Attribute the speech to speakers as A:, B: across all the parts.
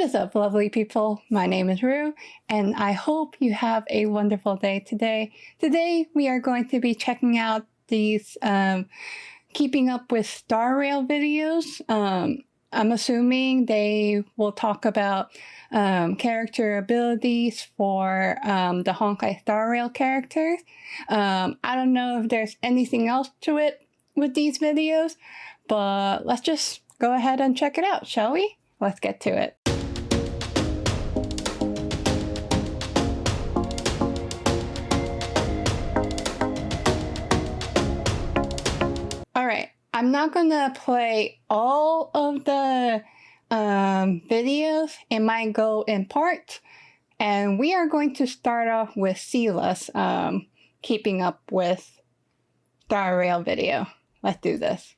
A: is up, lovely people? My name is Roo, and I hope you have a wonderful day today. Today, we are going to be checking out these Keeping Up with Star Rail videos. I'm assuming they will talk about character abilities for the Honkai Star Rail characters. I don't know if there's anything else to it with these videos, but let's just go ahead and check it out, shall we? Let's get to it. Alright, I'm not gonna play all of the videos. It might go in parts. And we are going to start off with Seele's Keeping Up with Star Rail video. Let's do this.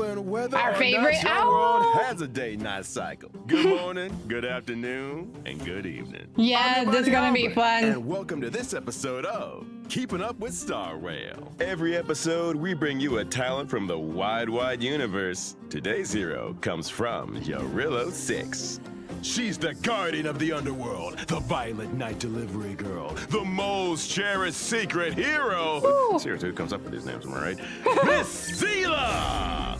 B: And whether
A: our
B: or
A: favorite
B: not your
A: owl
B: world has a day-night cycle. Good morning, good afternoon, and good evening.
A: Yeah, this is gonna be fun.
B: And welcome to this episode of Keeping Up with Star Rail. Every episode, we bring you a talent from the wide universe. Today's hero comes from JayelRoo 6. She's the guardian of the underworld, the Violet Night Delivery Girl, the most cherished secret hero.
A: Ooh.
B: Seriously, who comes up with these names, am I right? Miss Seele!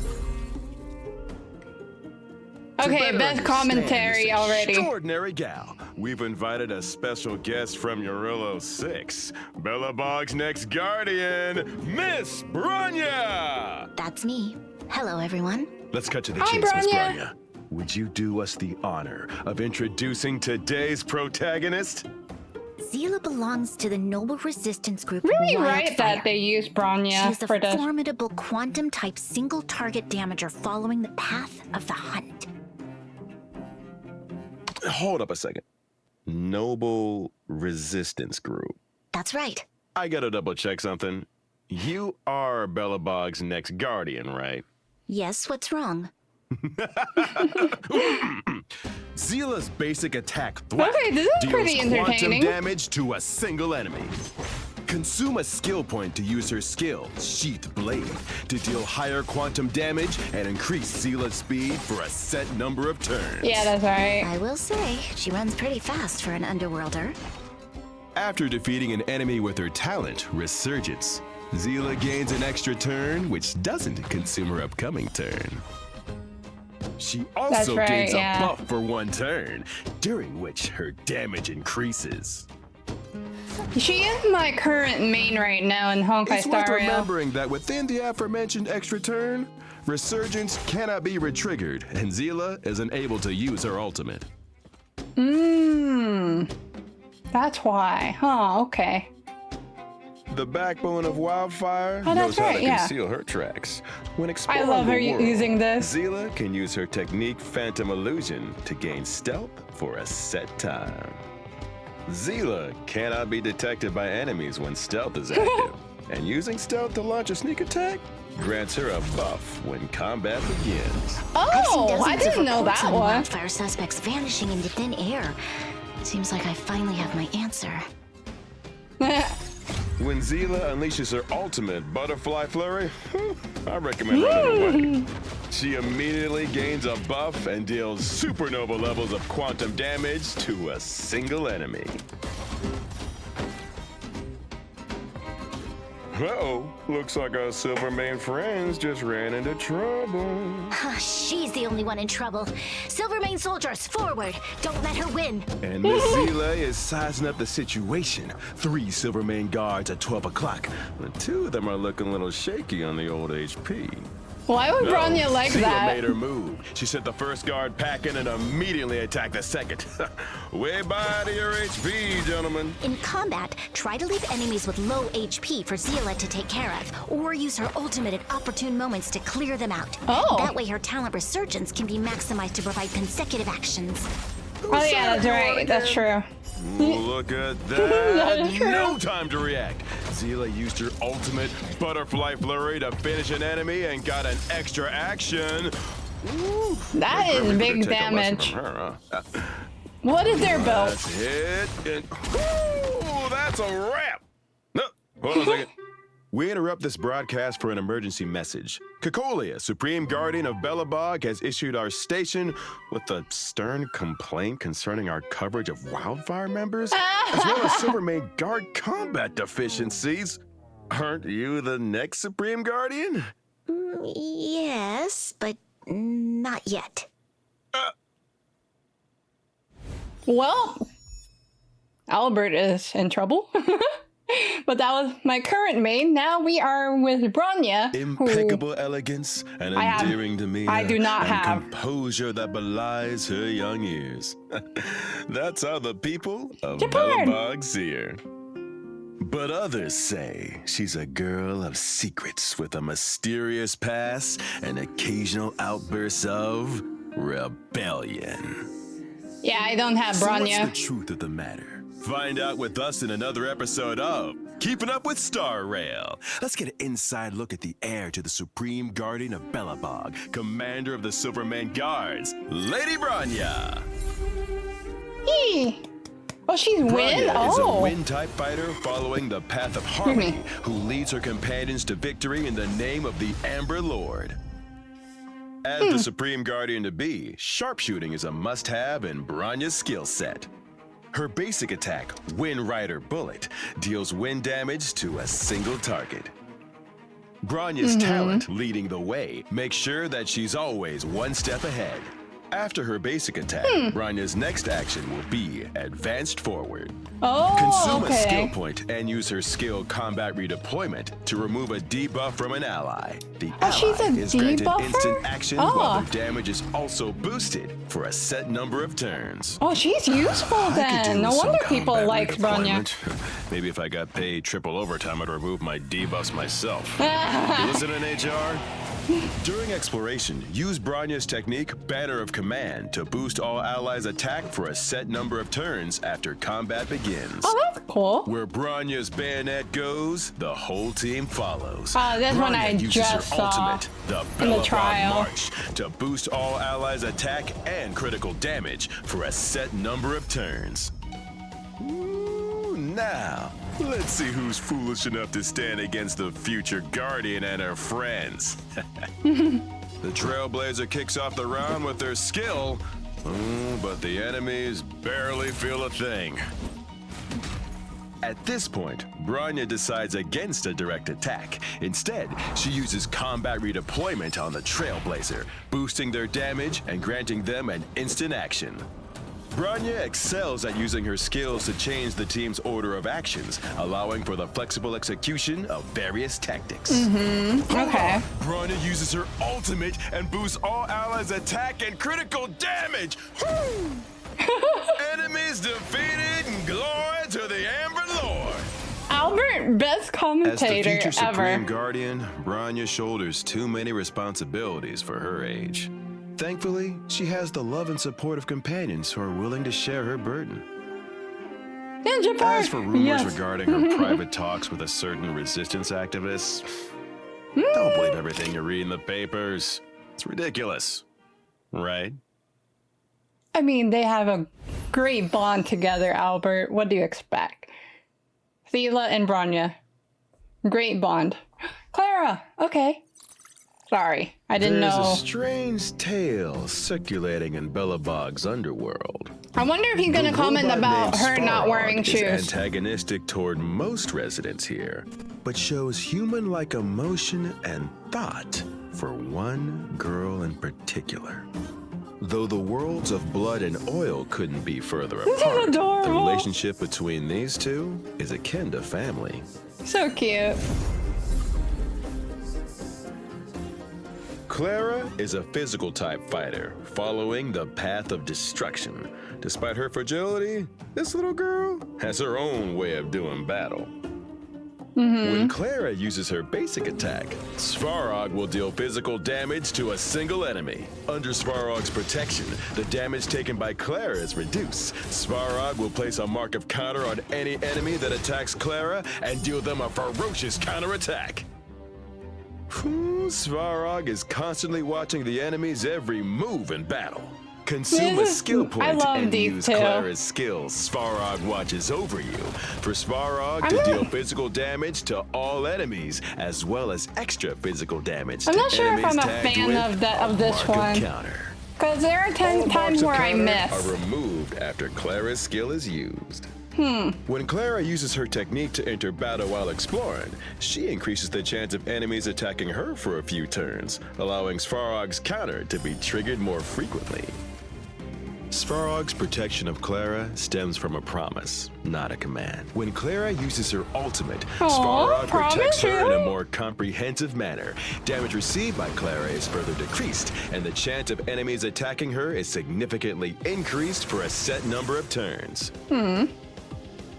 A: Okay, best commentary already.
B: Extraordinary gal. We've invited a special guest from JayelRoo 6, Belobog's next guardian, Miss Bronya!
C: That's me. Hello, everyone.
B: Let's cut to the
A: Hi,
B: chase, Miss
A: Bronya.
B: Bronya. Would you do us the honor of introducing today's protagonist?
C: Seele belongs to the Noble Resistance Group.
A: Really
C: Wildfire.
A: right that they use Bronya
C: She's a
A: for this.
C: formidable quantum-type single-target damager following the path of the hunt.
B: Hold up a second. Noble Resistance Group.
C: That's right.
B: I gotta double check something. You are Belobog's next guardian, right?
C: Yes, what's wrong?
B: Seele's basic attack thwack
A: Okay, this is pretty
B: deals quantum
A: entertaining.
B: damage to a single enemy. Consume a skill point to use her skill, Sheath Blade, to deal higher quantum damage and increase Seele's speed for a set number of turns.
A: Yeah, that's right.
C: I will say, she runs pretty fast for an underworlder.
B: After defeating an enemy with her talent, Resurgence, Seele gains an extra turn, which doesn't consume her upcoming turn. She also
A: right,
B: gains
A: yeah.
B: a buff for one turn, during which her damage increases.
A: She is my current main right now in Honkai
B: It's worth
A: Star Rail.
B: remembering that within the aforementioned extra turn, Resurgence cannot be retriggered, and Seele isn't able to use her ultimate.
A: That's why. Huh, okay.
B: The backbone of Wildfire
A: Oh,
B: knows
A: that's
B: how
A: right,
B: to
A: yeah.
B: conceal her tracks. When exploring
A: love her
B: the world,
A: using this.
B: Seele can use her technique Phantom Illusion to gain stealth for a set time. Seele cannot be detected by enemies when stealth is active, and using stealth to launch a sneak attack grants her a buff when combat begins.
C: I've seen
A: Oh,
C: dozens
A: I didn't
C: of
A: know
C: reports
A: that
C: on
A: one.
C: wildfire suspects vanishing into thin air. Seems like I finally have my answer.
B: When Seele unleashes her ultimate Butterfly Flurry, I recommend running away. She immediately gains a buff and deals supernova levels of quantum damage to a single enemy. Uh-oh, looks like our Silvermane friends just ran into trouble.
C: She's the only one in trouble. Silvermane soldiers, forward! Don't let her win.
B: And Miss Seele is sizing up the situation. 3 Silvermane guards at 12 o'clock, but 2 of them are looking a little shaky on the old HP.
A: Why would Bronya like
B: Seele
A: that?
B: made her move. She sent the first guard packing and immediately attacked the second. Way by to your HP, gentlemen.
C: In combat, try to leave enemies with low HP for Seele to take care of, or use her ultimate at opportune moments to clear them out.
A: Oh.
C: That way her talent Resurgence can be maximized to provide consecutive actions.
A: Oh yeah, that's right. That's true.
B: Look at
A: That is
B: that.
A: true.
B: No time to react. Seele used her ultimate Butterfly Flurry to finish an enemy and got an extra action. Ooh,
A: That
B: maybe
A: is
B: we
A: big
B: could take a lesson
A: damage.
B: from her, huh?
A: What is their belt?
B: That's hit. And, ooh, that's a wrap. No, hold on a second. We interrupt this broadcast for an emergency message. Kekolia, Supreme Guardian of Belobog, has issued our station with a stern complaint concerning our coverage of wildfire members, as well as Silvermane Guard combat deficiencies. Aren't you the next Supreme Guardian?
C: Yes, but not yet.
A: Well, Albert is in trouble. But that was my current main. Now we are with Bronya.
B: Impeccable elegance and endearing demeanor.
A: I do not have
B: composure that belies her young years. That's how the people of
A: Japan.
B: Belobog see her. But others say she's a girl of secrets with a mysterious past and occasional outbursts of rebellion.
A: Yeah, I don't have
B: So
A: Bronya.
B: what's the truth of the matter? Find out with us in another episode of Keeping Up with Star Rail. Let's get an inside look at the heir to the Supreme Guardian of Belobog, commander of the Silvermane Guards, Lady Bronya.
A: Eee. Oh, she's Wind?
B: Bronya is a
A: Oh.
B: Wind-type fighter following the path of harmony, who leads her companions to victory in the name of the Amber Lord. As the Supreme Guardian to be, sharpshooting is a must-have in Bronya's skill set. Her basic attack, Wind Rider Bullet, deals wind damage to a single target. Bronya's talent, Leading the Way, makes sure that she's always one step ahead. After her basic attack, Bronya's next action will be Advanced Forward.
A: Oh,
B: Consume a skill
A: okay.
B: point and use her skill Combat Redeployment to remove a debuff from an ally. The
A: Oh, she's a
B: ally is granted
A: debuffer?
B: instant action
A: Oh.
B: while their damage is also boosted for a set number of turns.
A: Oh, she's useful
B: I could
A: then.
B: do
A: No
B: with some
A: wonder people
B: combat
A: like Bronya.
B: redeployment. Maybe if I got paid triple overtime, I'd remove my debuffs myself. You listening, HR? During exploration, use Bronya's technique, Banner of Command, to boost all allies' attack for a set number of turns after combat begins.
A: Oh, that's cool.
B: Where Bronya's bayonet goes, the whole team follows.
A: This one I
B: uses
A: just
B: her
A: saw
B: ultimate, the
A: in the
B: Belobog
A: trial.
B: March, to boost all allies' attack and critical damage for a set number of turns. Ooh, now, let's see who's foolish enough to stand against the future Guardian and her friends. The Trailblazer kicks off the round with their skill, but the enemies barely feel a thing. At this point, Bronya decides against a direct attack. Instead, she uses combat redeployment on the Trailblazer, boosting their damage and granting them an instant action. Bronya excels at using her skills to change the team's order of actions, allowing for the flexible execution of various tactics.
A: Okay.
B: Bronya uses her ultimate and boosts all allies' attack and critical damage. Woo! Enemies defeated and glory to the Amber Lord.
A: Albert, best
B: As the
A: commentator
B: future Supreme
A: ever.
B: Guardian, Bronya shoulders too many responsibilities for her age. Thankfully, she has the love and support of companions who are willing to share her burden.
A: Ninja Park.
B: As for rumors
A: Yes.
B: regarding her private talks with a certain resistance activist, don't believe everything you read in the papers. It's ridiculous, right?
A: I mean, they have a great bond together, Albert. What do you expect? Seele and Bronya. Great bond. Clara. Okay. Sorry, I didn't
B: There's
A: know.
B: a strange tale circulating in Belobog's underworld.
A: I wonder if he's gonna
B: The
A: comment
B: robot
A: about
B: named
A: her not
B: Sparog
A: wearing
B: is
A: shoes.
B: antagonistic toward most residents here, but shows human-like emotion and thought for one girl in particular. Though the worlds of blood and oil couldn't be further
A: is
B: apart, the
A: adorable.
B: relationship between these two is akin to family.
A: So cute.
B: Clara is a physical type fighter, following the path of destruction. Despite her fragility, this little girl has her own way of doing battle. When Clara uses her basic attack, Svarog will deal physical damage to a single enemy. Under Svarog's protection, the damage taken by Clara is reduced. Svarog will place a mark of counter on any enemy that attacks Clara and deal them a ferocious counterattack. Svarog is constantly watching the enemy's every move in battle. Consume a skill
A: I
B: point
A: love
B: and
A: these
B: use
A: two.
B: Clara's skills. Svarog watches over you. For Svarog to deal physical damage to all enemies, as well as extra physical damage
A: I'm
B: to
A: not sure if
B: enemies
A: I'm a
B: tagged
A: fan
B: with
A: of this
B: mark
A: one.
B: Of counter.
A: Because there are
B: All
A: 10
B: marks
A: times
B: of
A: where I
B: counter
A: miss.
B: are removed after Clara's skill is used. When Clara uses her technique to enter battle while exploring, she increases the chance of enemies attacking her for a few turns, allowing Svarog's counter to be triggered more frequently. Svarog's protection of Clara stems from a promise, not a command. When Clara uses her ultimate, Svarog protects her in a more comprehensive manner. Damage received by Clara is further decreased, and the chance of enemies attacking her is significantly increased for a set number of turns.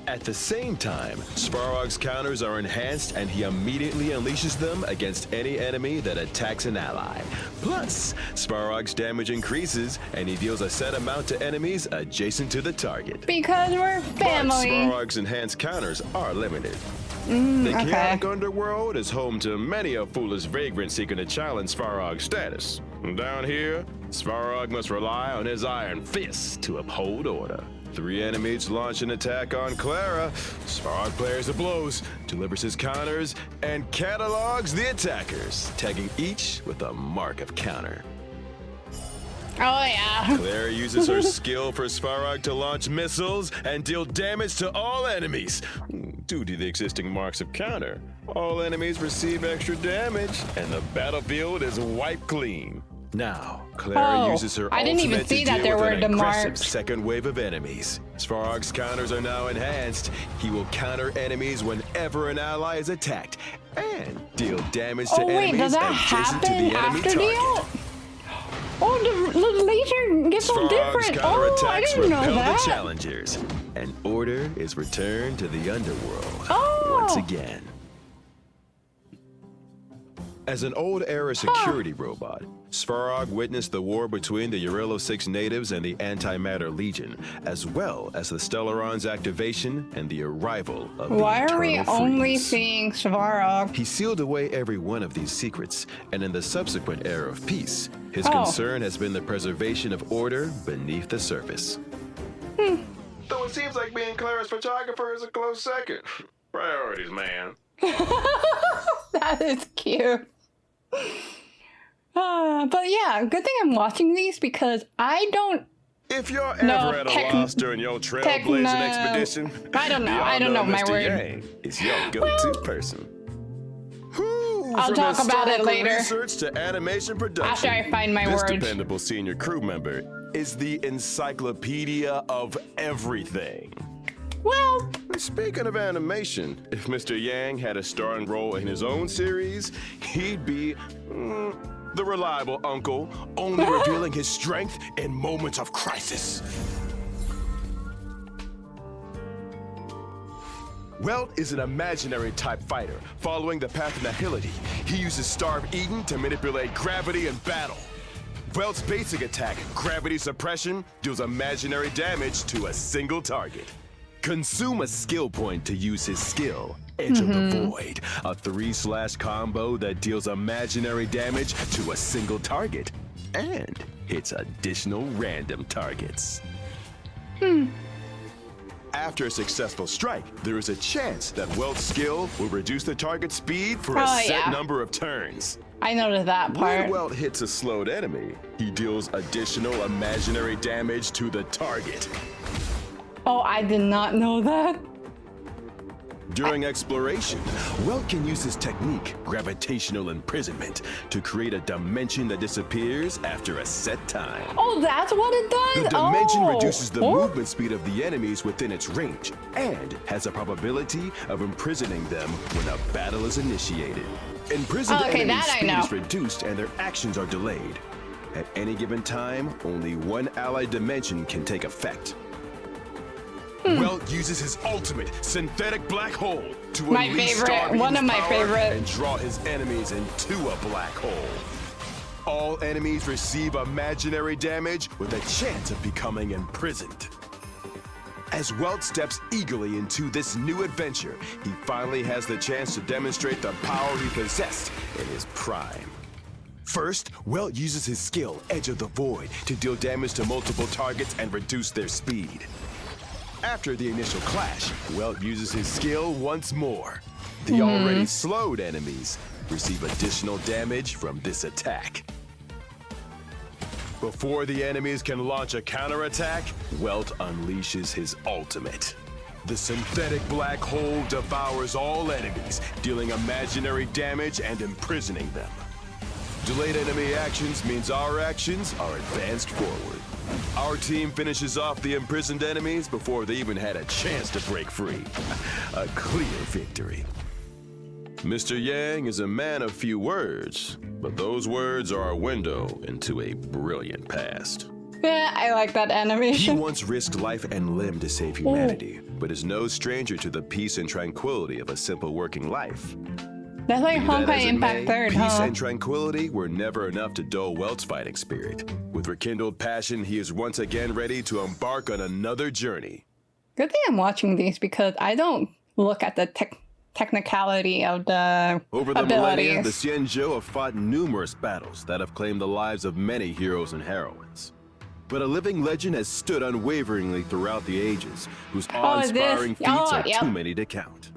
B: At the same time, Svarog's counters are enhanced and he immediately unleashes them against any enemy that attacks an ally. Plus, Svarog's damage increases and he deals a set amount to enemies adjacent to the target.
A: Because we're family.
B: But Svarog's enhanced counters are limited. The chaotic underworld is home to many a foolish vagrant seeking to challenge Svarog's status. Down here, Svarog must rely on his iron fists to uphold order. 3 enemies launch an attack on Clara. Svarog players the blows, delivers his counters, and catalogs the attackers, tagging each with a mark of counter.
A: Oh yeah.
B: Clara uses her skill for Svarog to launch missiles and deal damage to all enemies. Due to the existing marks of counter, all enemies receive extra damage, and the battlefield is wiped clean. Now, Clara uses her
A: I didn't even
B: ultimate
A: see
B: to
A: that
B: deal
A: there
B: with
A: were
B: an
A: the
B: aggressive
A: marks.
B: second wave of enemies. Svarog's counters are now enhanced. He will counter enemies whenever an ally is attacked and deal damage to
A: wait,
B: enemies
A: does that
B: adjacent to the
A: happen
B: enemy
A: after
B: target.
A: deal? Oh, the laser gets so
B: Svarog's
A: different. Oh, I
B: counterattacks
A: didn't know
B: repel the
A: that.
B: challengers, and order is returned to the underworld once again. As an old-era security robot, Svarog witnessed the war between the Yarilo 6 natives and the Antimatter Legion, as well as the Stellaron's activation and the arrival of the
A: Why are we
B: Eternal
A: only
B: Freeze.
A: seeing Svarog?
B: He sealed away every one of these secrets, and in the subsequent era of peace, his concern has been the preservation of order beneath the surface. Though it seems like being Clara's photographer is a close second. Priorities, man.
A: That is cute. But yeah, good thing I'm watching these because I don't.
B: If you're
A: No,
B: ever at a loss during your trailblazing
A: techno-
B: expedition,
A: I don't know.
B: y'all
A: I don't know my
B: Mr.
A: word.
B: Yang is your go-to person.
A: I'll
B: From
A: talk about it
B: historical
A: later.
B: Research to animation production.
A: After I find my
B: this
A: words.
B: dependable senior crew member is the encyclopedia of everything.
A: Well,
B: Speaking of animation, if Mr. Yang had a starring role in his own series, he'd be the reliable uncle, only revealing his strength in moments of crisis. Welt is an imaginary type fighter, following the path of nihility. He uses Starve Eden to manipulate gravity in battle. Welt's basic attack, Gravity Suppression, deals imaginary damage to a single target. Consume a skill point to use his skill, Edge of the Void, a 3/ combo that deals imaginary damage to a single target and hits additional random targets. After a successful strike, there is a chance that Welt's skill will reduce the target speed for a set number of turns.
A: I noticed that part.
B: When Welt hits a slowed enemy, he deals additional imaginary damage to the target.
A: Oh, I did not know that.
B: During exploration, Welt can use his technique, gravitational imprisonment, to create a dimension that disappears after a set time.
A: Oh, that's what it does?
B: The dimension
A: Oh.
B: reduces the
A: Oh.
B: movement speed of the enemies within its range and has a probability of imprisoning them when a battle is initiated. Imprisoned
A: Okay,
B: enemies'
A: that I
B: speed
A: know.
B: is reduced and their actions are delayed. At any given time, only one allied dimension can take effect. Welt uses his ultimate synthetic black hole to
A: My
B: unleash
A: favorite,
B: Star
A: one of
B: Eden's
A: my
B: power
A: favorite.
B: and draw his enemies into a black hole. All enemies receive imaginary damage with a chance of becoming imprisoned. As Welt steps eagerly into this new adventure, he finally has the chance to demonstrate the power he possessed in his prime. First, Welt uses his skill, Edge of the Void, to deal damage to multiple targets and reduce their speed. After the initial clash, Welt uses his skill once more. The already slowed enemies receive additional damage from this attack. Before the enemies can launch a counterattack, Welt unleashes his ultimate. The synthetic black hole devours all enemies, dealing imaginary damage and imprisoning them. Delayed enemy actions means our actions are advanced forward. Our team finishes off the imprisoned enemies before they even had a chance to break free. A clear victory. Mr. Yang is a man of few words, but those words are a window into a brilliant past.
A: Yeah, I like that
B: He
A: animation.
B: once risked life and limb to save humanity, but is no stranger to the peace and tranquility of a simple working life.
A: That's like
B: Be that
A: Honkai
B: as it
A: Impact
B: may,
A: 3rd,
B: peace
A: huh?
B: and tranquility were never enough to dull Welt's fighting spirit. With rekindled passion, he is once again ready to embark on another journey.
A: Good thing I'm watching these because I don't look at the technicality of the
B: Over the millennia, the
A: abilities.
B: Xianzhou have fought numerous battles that have claimed the lives of many heroes and heroines. But a living legend has stood unwaveringly throughout the ages, whose awe-inspiring
A: this.
B: feats
A: Oh,
B: are
A: yep.
B: too many to count.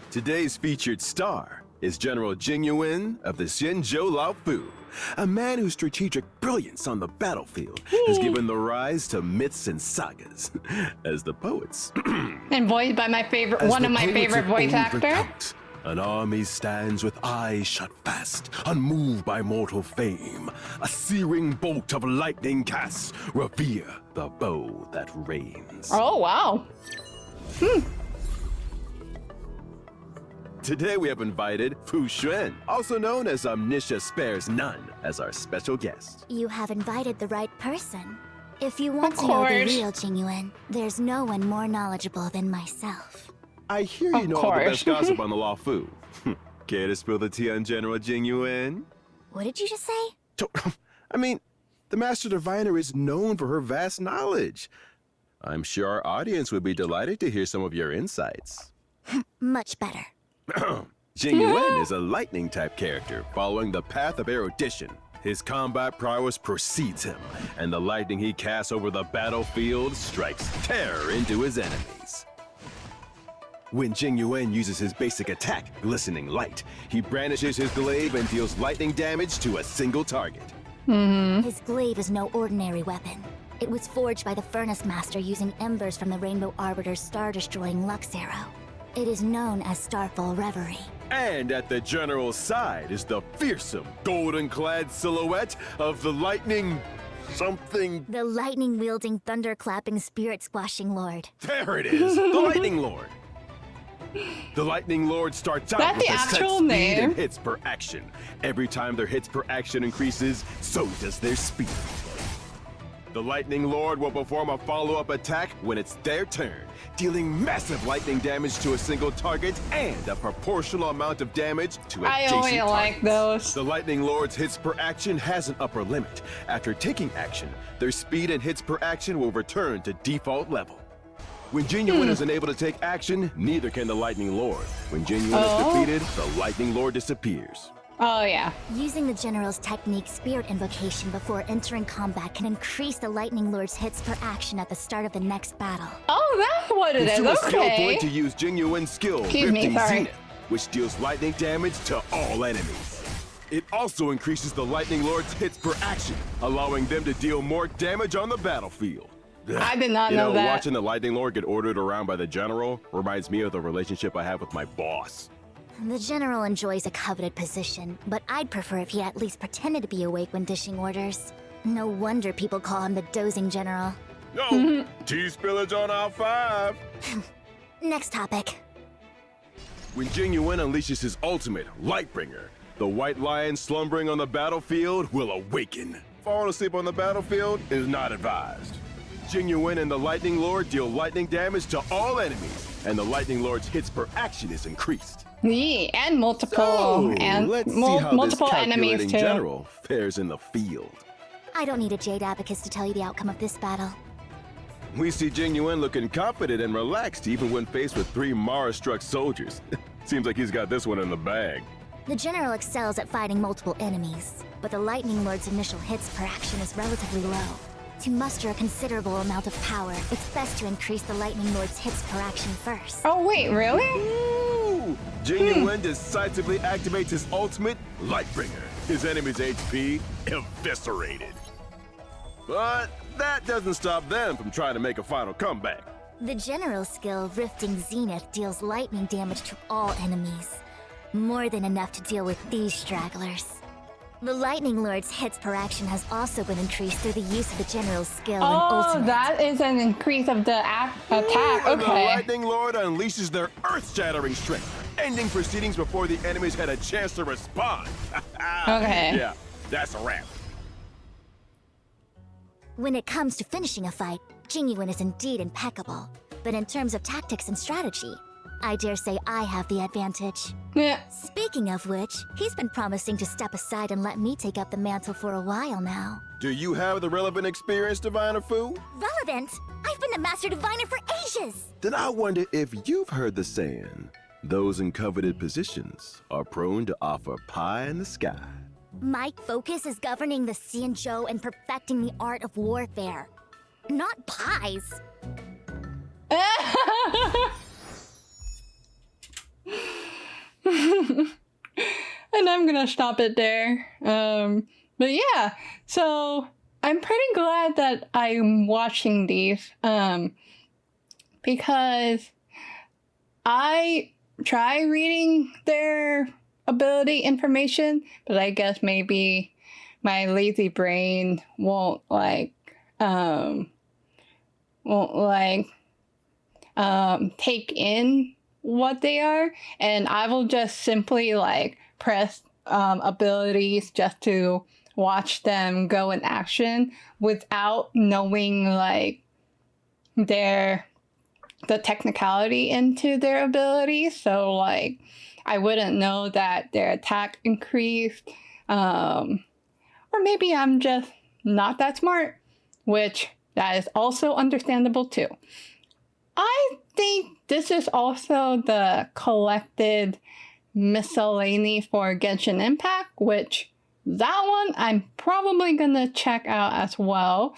B: Today's featured star is General Jing Yuan of the Xianzhou Laofu, a man whose strategic brilliance on the battlefield has given the rise to myths and sagas, as the poets.
A: And voiced by my favorite,
B: As
A: one
B: the
A: of my
B: poets
A: favorite voice
B: old
A: actors.
B: recount, an army stands with eyes shut fast, unmoved by mortal fame. A searing bolt of lightning casts, revere the bow that reigns.
A: Oh, wow.
B: Today we have invited Fu Xuan, also known as Omniscia Spares None, as our special guest.
C: You have invited the right person. If you want
A: Of
C: to know the
A: course.
C: real Jingyuan, there's no one more knowledgeable than myself.
B: I hear you
A: Of
B: know all the
A: course.
B: best gossip on the Law Fu. Care to spill the tea on General Jing Yuan?
C: What did you just say?
B: I mean, the Master Diviner is known for her vast knowledge. I'm sure our audience would be delighted to hear some of your insights.
C: Much better.
B: Jing Yuan is a lightning-type character following the path of erudition. His combat prowess precedes him, and the lightning he casts over the battlefield strikes terror into his enemies. When Jing Yuan uses his basic attack, Glistening Light, he brandishes his glaive and deals lightning damage to a single target.
C: His glaive is no ordinary weapon. It was forged by the Furnace Master using embers from the Rainbow Arbiter's star-destroying Lux Arrow. It is known as Starfall Reverie.
B: And at the general's side is the fearsome, golden-clad silhouette of the lightning... something...
C: The lightning-wielding, thunder-clapping, spirit-squashing lord.
B: There it is! The Lightning Lord! The Lightning Lord starts out
A: That's
B: with
A: the
B: a set
A: actual
B: speed
A: name?
B: and hits per action. Every time their hits per action increases, so does their speed. The Lightning Lord will perform a follow-up attack when it's their turn, dealing massive lightning damage to a single target and a proportional amount of damage to
A: I
B: adjacent
A: only like
B: targets.
A: those.
B: The Lightning Lord's hits per action has an upper limit. After taking action, their speed and hits per action will return to default level. When Jing Yuan is unable to take action, neither can the Lightning Lord. When Jing Yuan is defeated, the Lightning Lord disappears.
A: Oh, yeah.
C: Using the General's technique, Spirit Invocation, before entering combat can increase the Lightning Lord's hits per action at the start of the next battle.
A: Oh, that's what it is.
B: Consume a skill
A: Okay.
B: point to use Jing Yuan's skill,
A: Excuse me,
B: Rifting
A: sorry.
B: Zenith, which deals lightning damage to all enemies. It also increases the Lightning Lord's hits per action, allowing them to deal more damage on the battlefield.
A: I did not
B: You
A: know that.
B: Watching the Lightning Lord get ordered around by the General reminds me of the relationship I have with my boss.
C: The General enjoys a coveted position, but I'd prefer if he at least pretended to be awake when dishing orders. No wonder people call him the dozing General.
B: No, tea spillage on aisle 5.
C: Next topic.
B: When Jing Yuan unleashes his ultimate, Lightbringer, the White Lion slumbering on the battlefield will awaken. Falling asleep on the battlefield is not advised. Jing Yuan and the Lightning Lord deal lightning damage to all enemies, and the Lightning Lord's hits per action is increased.
A: Yeah, and multiple,
B: So,
A: and
B: let's see how
A: multiple
B: this
A: enemies
B: calculating
A: too.
B: general fares in the field.
C: I don't need a Jade Abacus to tell you the outcome of this battle.
B: We see Jing Yuan looking confident and relaxed even when faced with 3 Mara-struck soldiers. Seems like he's got this one in the bag.
C: The general excels at fighting multiple enemies, but the Lightning Lord's initial hits per action is relatively low. To muster a considerable amount of power, it's best to increase the Lightning Lord's hits per action first.
A: Oh, wait, really?
B: Ooh! Jing Yuan decisively activates his ultimate, Lightbringer. His enemy's HP eviscerated. But that doesn't stop them from trying to make a final comeback.
C: The general skill, Rifting Zenith, deals lightning damage to all enemies. More than enough to deal with these stragglers. The Lightning Lord's hits per action has also been increased through the use of the general's skill and
A: Oh,
C: ultimate.
A: that is an increase of the attack.
B: And the
A: Okay.
B: Lightning Lord unleashes their earth-shattering strength, ending proceedings before the enemies had a chance to respond.
A: Okay.
B: Yeah, that's a wrap.
C: When it comes to finishing a fight, Jing Yuan is indeed impeccable. But in terms of tactics and strategy, I dare say I have the advantage.
A: Yeah.
C: Speaking of which, he's been promising to step aside and let me take up the mantle for a while now.
B: Do you have the relevant experience, Diviner Fu?
C: Relevant? I've been the Master Diviner for ages!
B: Then I wonder if you've heard the saying, those in coveted positions are prone to offer pie in the sky.
C: My focus is governing the Xianzhou and perfecting the art of warfare. Not pies.
A: And I'm gonna stop it there. But yeah, so I'm pretty glad that I'm watching these because I try reading their ability information, but I guess maybe my lazy brain won't take in what they are, and I will just simply press abilities just to watch them go in action without knowing the technicality into their abilities. So I wouldn't know that their attack increased, or maybe I'm just not that smart, which that is also understandable too. I think this is also the collected miscellany for Genshin Impact, which that one I'm probably gonna check out as well,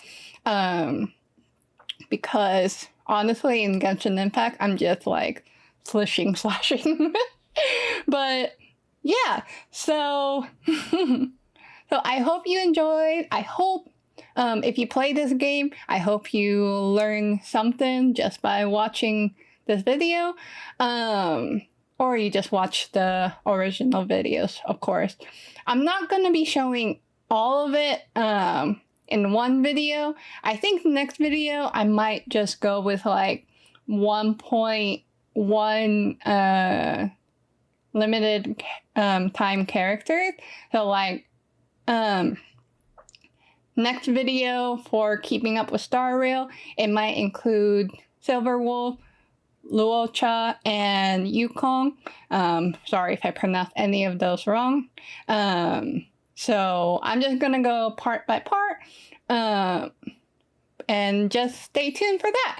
A: because honestly in Genshin Impact I'm just slashing. But yeah, so so I hope you enjoyed. I hope if you play this game, I hope you learn something just by watching this video, or you just watch the original videos, of course. I'm not going to be showing all of it in one video. I think the next video I might just go with 1.1 limited time characters. So next video for keeping up with Star Rail, it might include Silver Wolf, Luocha, and Yukong. Sorry if I pronounced any of those wrong. So I'm just gonna go part by part, and just stay tuned for that.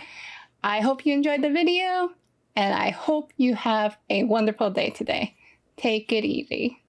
A: I hope you enjoyed the video, and I hope you have a wonderful day today. Take it easy.